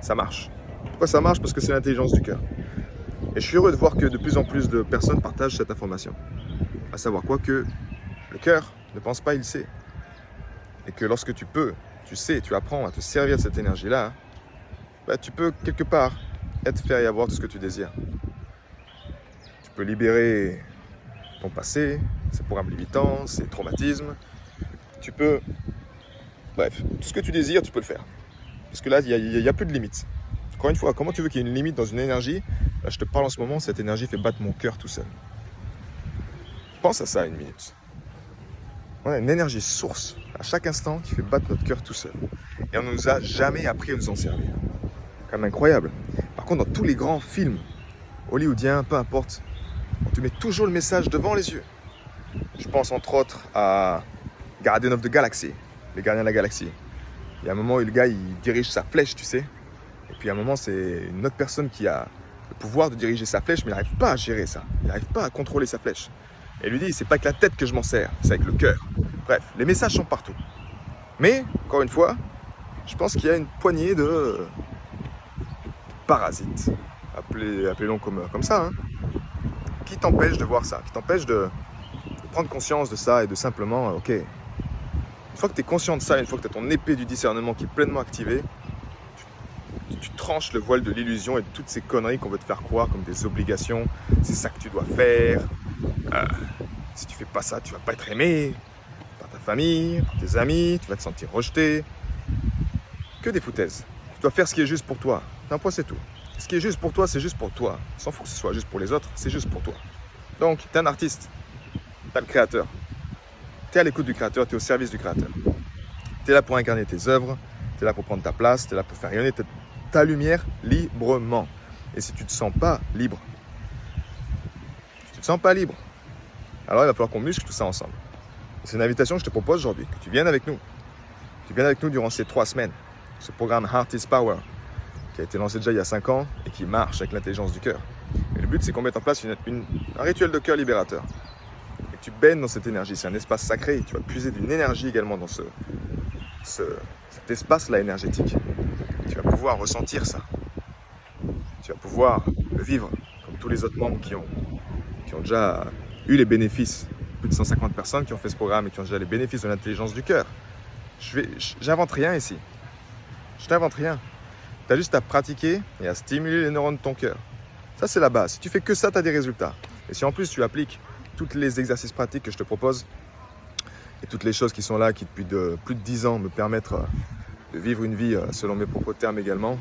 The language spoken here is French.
ça marche. Pourquoi ça marche? Parce que c'est l'intelligence du cœur. Et je suis heureux de voir que de plus en plus de personnes partagent cette information. À savoir quoi? Que le cœur ne pense pas, il sait. Et que lorsque tu peux, tu sais, tu apprends à te servir de cette énergie-là, bah, tu peux quelque part être faire et avoir tout ce que tu désires. Tu peux libérer ton passé, ses programmes limitants, ses traumatismes. Tu peux, bref, tout ce que tu désires, tu peux le faire. Parce que là, il n'y a plus de limite. Encore une fois, comment tu veux qu'il y ait une limite dans une énergie? Là, je te parle en ce moment, cette énergie fait battre mon cœur tout seul. Pense à ça une minute. On a une énergie source à chaque instant qui fait battre notre cœur tout seul. Et on ne nous a jamais appris à nous en servir. Quand même incroyable. Par contre, dans tous les grands films hollywoodiens, peu importe, on te met toujours le message devant les yeux. Je pense entre autres à Guardian of the Galaxy, les gardiens de la galaxie. Il y a un moment où le gars il dirige sa flèche, tu sais. Et puis à un moment, c'est une autre personne qui a le pouvoir de diriger sa flèche, mais il n'arrive pas à gérer ça. Il n'arrive pas à contrôler sa flèche. Et il lui dit, c'est pas avec la tête que je m'en sers, c'est avec le cœur. Bref, les messages sont partout. Mais, encore une fois, je pense qu'il y a une poignée de parasites, appelez-les comme ça, hein, qui t'empêchent de voir ça, qui t'empêchent de prendre conscience de ça et de simplement, ok, une fois que tu es conscient de ça, une fois que tu as ton épée du discernement qui est pleinement activée, tu tranches le voile de l'illusion et de toutes ces conneries qu'on veut te faire croire comme des obligations, c'est ça que tu dois faire, si tu fais pas ça, tu vas pas être aimé par ta famille, par tes amis, tu vas te sentir rejeté, que des foutaises. Tu dois faire ce qui est juste pour toi, d'un point c'est tout. Ce qui est juste pour toi, c'est juste pour toi, sans faut que ce soit juste pour les autres, c'est juste pour toi. Donc, tu es un artiste, tu as le créateur, tu es à l'écoute du créateur, tu es au service du créateur. Tu es là pour incarner tes œuvres, tu es là pour prendre ta place, tu es là pour faire rayonner ta lumière librement. Et si tu ne te sens pas libre, alors il va falloir qu'on muscle tout ça ensemble. C'est une invitation que je te propose aujourd'hui, que tu viennes avec nous. Tu viennes avec nous durant ces 3 semaines. Ce programme Heart is Power, qui a été lancé déjà il y a 5 ans et qui marche avec l'intelligence du cœur. Et le but, c'est qu'on mette en place un rituel de cœur libérateur. Et que tu baignes dans cette énergie. C'est un espace sacré. Tu vas puiser d'une énergie également dans cet espace-là énergétique. Tu vas pouvoir ressentir ça. Tu vas pouvoir le vivre comme tous les autres membres qui ont déjà eu les bénéfices. Plus de 150 personnes qui ont fait ce programme et qui ont déjà les bénéfices de l'intelligence du cœur. J'invente rien ici. Je t'invente rien. Tu as juste à pratiquer et à stimuler les neurones de ton cœur. Ça, c'est la base. Si tu fais que ça, tu as des résultats. Et si en plus tu appliques tous les exercices pratiques que je te propose et toutes les choses qui sont là, qui depuis plus de 10 ans me permettent de vivre une vie selon mes propres termes également,